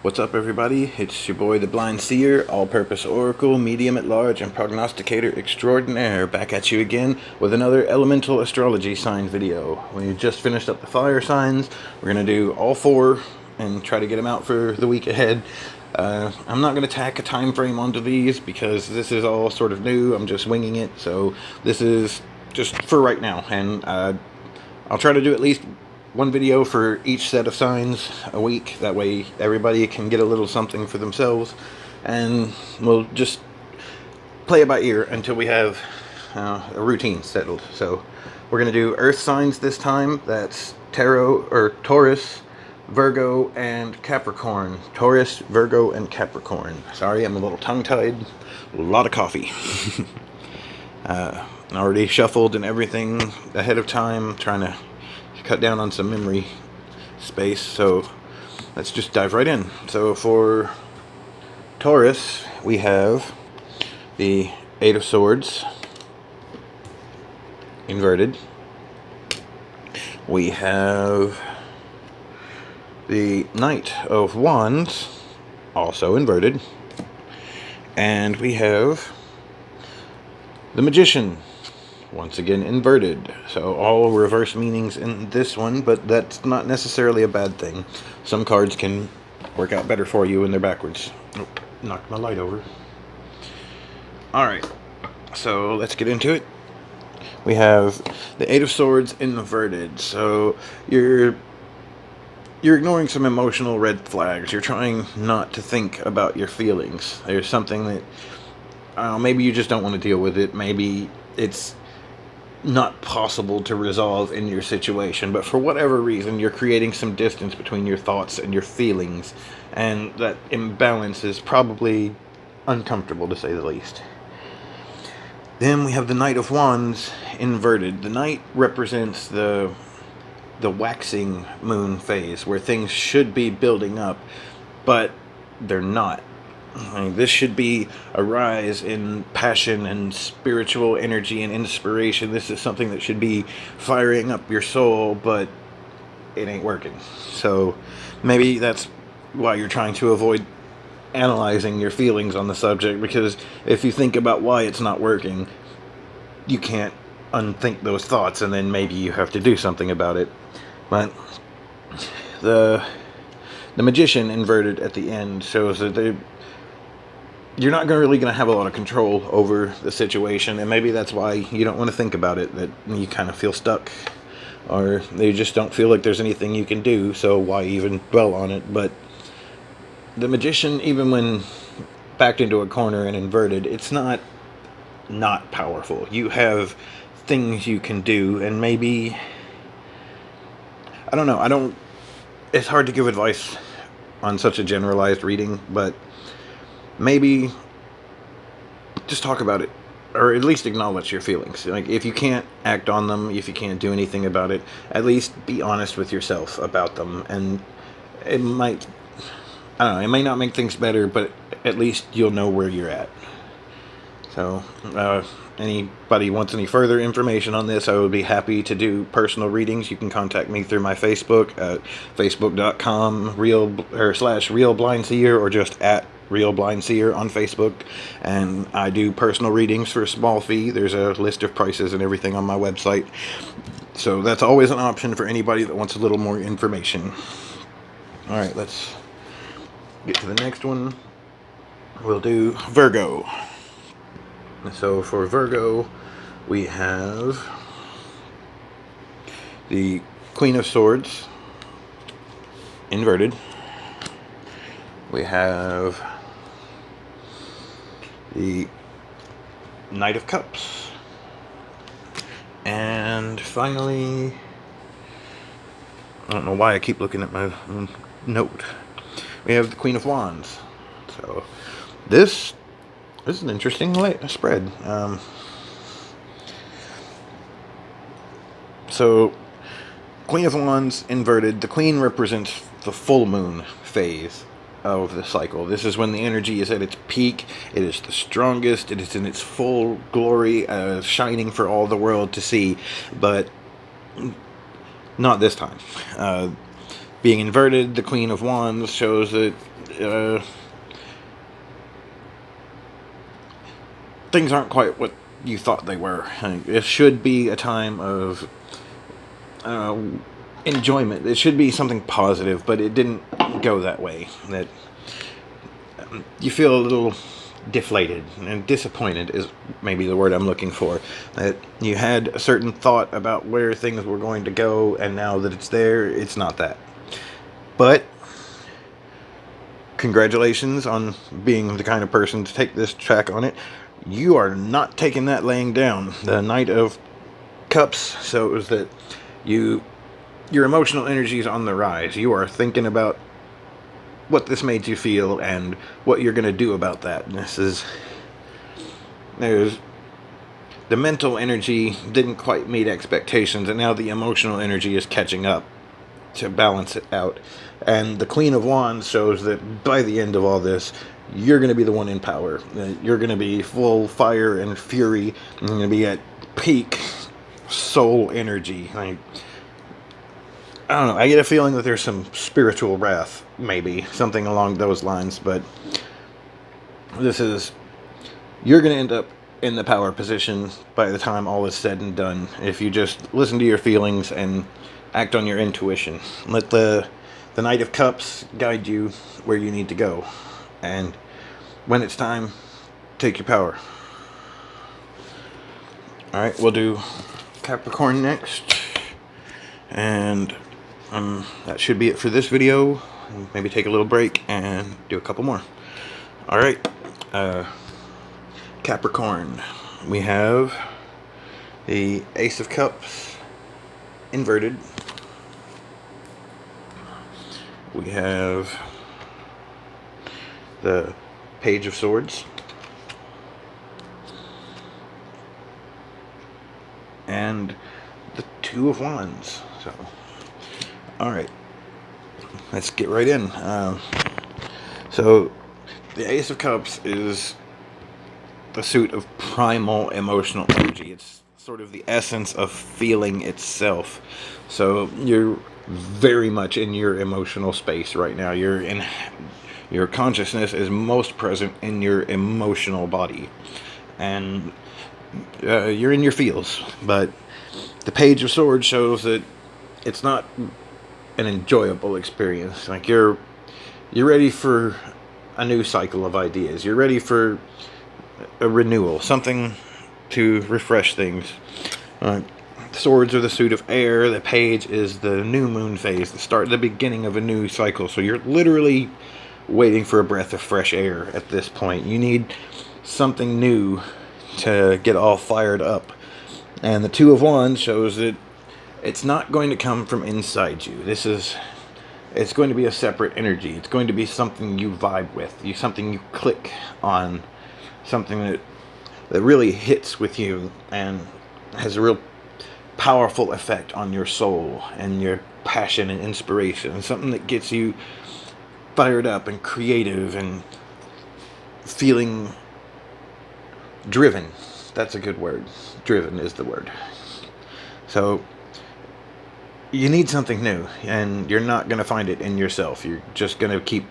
What's up, everybody? It's your boy, the Blind Seer, all-purpose oracle, medium at large, and prognosticator extraordinaire, back at you again with another elemental astrology sign video. We just finished up the fire signs. We're going to do all four and try to get them out for the week ahead. I'm not going to tack a time frame onto these because this is all sort of new. I'm just winging it, so this is just for right now, and I'll try to do at least one video for each set of signs a week. That way everybody can get a little something for themselves, and we'll just play it by ear until we have a routine settled. So we're going to do earth signs this time. That's Taurus, Virgo, and Capricorn. Taurus, Virgo, and Capricorn. Sorry, I'm a little tongue-tied. A lot of coffee. Already shuffled and everything ahead of time, trying to cut down on some memory space, so let's just dive right in. So for Taurus, we have the Eight of Swords inverted. We have the Knight of Wands also inverted, and we have the Magician once again inverted. So all reverse meanings in this one, but that's not necessarily a bad thing. Some cards can work out better for you when they're backwards. Oh, knocked my light over. Alright, so let's get into it. We have the Eight of Swords inverted. So you're ignoring some emotional red flags. You're trying not to think about your feelings. There's something that maybe you just don't want to deal with it. Maybe it's not possible to resolve in your situation, but for whatever reason you're creating some distance between your thoughts and your feelings, and that imbalance is probably uncomfortable, to say the least. Then we have the Knight of Wands inverted. The Knight represents the waxing moon phase, where things should be building up, but they're not. I mean, this should be a rise in passion and spiritual energy and inspiration. This is something that should be firing up your soul, but it ain't working. So maybe that's why you're trying to avoid analyzing your feelings on the subject, because if you think about why it's not working, you can't unthink those thoughts, and then maybe you have to do something about it. But the Magician inverted at the end shows that you're not really going to have a lot of control over the situation, and maybe that's why you don't want to think about it, that you kind of feel stuck, or you just don't feel like there's anything you can do, so why even dwell on it. But the Magician, even when backed into a corner and inverted, it's not powerful. You have things you can do, and maybe, I don't know, it's hard to give advice on such a generalized reading, but maybe just talk about it, or at least acknowledge your feelings. Like, if you can't act on them, if you can't do anything about it, at least be honest with yourself about them. And it might, I don't know, it may not make things better, but at least you'll know where you're at. So, anybody wants any further information on this, I would be happy to do personal readings. You can contact me through my Facebook at facebook.com/realblindseer, or just at Real Blind Seer on Facebook, and I do personal readings for a small fee. There's a list of prices and everything on my website, so that's always an option for anybody that wants a little more information. Alright, let's get to the next one. We'll do Virgo. So for Virgo, we have the Queen of Swords inverted. We have the Knight of Cups, and finally, I don't know why I keep looking at my note, we have the Queen of Wands. So this is an interesting spread. So Queen of Wands inverted. The Queen represents the full moon phase of the cycle. This is when the energy is at its peak. It is the strongest. It is in its full glory, shining for all the world to see. But not this time. Being inverted, the Queen of Wands shows that things aren't quite what you thought they were. It should be a time of enjoyment. It should be something positive, but it didn't go that way. That you feel a little deflated and disappointed is maybe the word I'm looking for. That you had a certain thought about where things were going to go, and now that it's there, it's not that. But congratulations on being the kind of person to take this track on it. You are not taking that laying down. The Knight of Cups shows that your emotional energy is on the rise. You are thinking about what this made you feel and what you're going to do about that. And there's the mental energy didn't quite meet expectations, and now the emotional energy is catching up to balance it out. And the Queen of Wands shows that by the end of all this, you're going to be the one in power. You're going to be full fire and fury. You're going to be at peak soul energy. I don't know, I get a feeling that there's some spiritual wrath, maybe, something along those lines, but you're going to end up in the power position by the time all is said and done, if you just listen to your feelings and act on your intuition. Let the Knight of Cups guide you where you need to go, and when it's time, take your power. Alright, we'll do Capricorn next, and that should be it for this video. Maybe take a little break and do a couple more. Alright, Capricorn. We have the Ace of Cups inverted. We have the Page of Swords. And the Two of Wands. So, alright, let's get right in. So, the Ace of Cups is the suit of primal emotional energy. It's sort of the essence of feeling itself. So, you're very much in your emotional space right now. Your consciousness is most present in your emotional body. And you're in your feels. But the Page of Swords shows that it's not an enjoyable experience. Like you're ready for a new cycle of ideas. You're ready for a renewal, something to refresh things. Swords are the suit of air. The Page is the new moon phase, the beginning of a new cycle. So you're literally waiting for a breath of fresh air at this point. You need something new to get all fired up. And the Two of Wands shows that it's not going to come from inside you. It's going to be a separate energy. It's going to be something you vibe with, something you click on, something that really hits with you and has a real powerful effect on your soul and your passion and inspiration. Something that gets you fired up and creative and feeling driven. That's a good word. Driven is the word. So you need something new, and you're not going to find it in yourself. You're just going to keep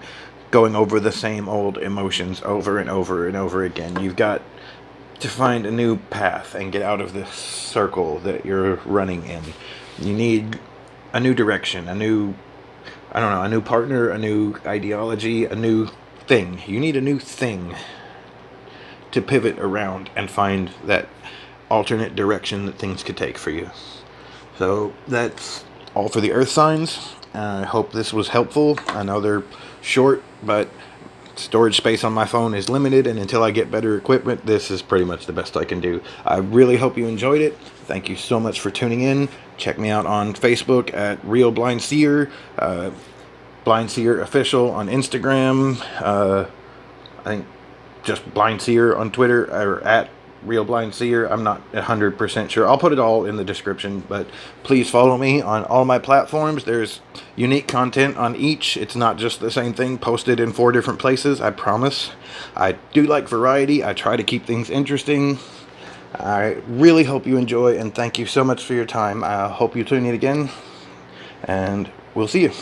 going over the same old emotions over and over and over again. You've got to find a new path and get out of this circle that you're running in. You need a new direction, a new partner, a new ideology, a new thing. You need a new thing to pivot around and find that alternate direction that things could take for you. So that's all for the earth signs. I hope this was helpful. I know they're short, but storage space on my phone is limited, and until I get better equipment, this is pretty much the best I can do. I really hope you enjoyed it. Thank you so much for tuning in. Check me out on Facebook at Real Blind Seer, Blind Seer Official on Instagram. I think just Blind Seer on Twitter, or at Real Blind Seer. I'm not 100% sure. I'll put it all in the description, but please follow me on all my platforms. There's unique content on each. It's not just the same thing posted in 4 different places, I promise. I do like variety. I try to keep things interesting. I really hope you enjoy, and thank you so much for your time. I hope you tune in again, and we'll see you.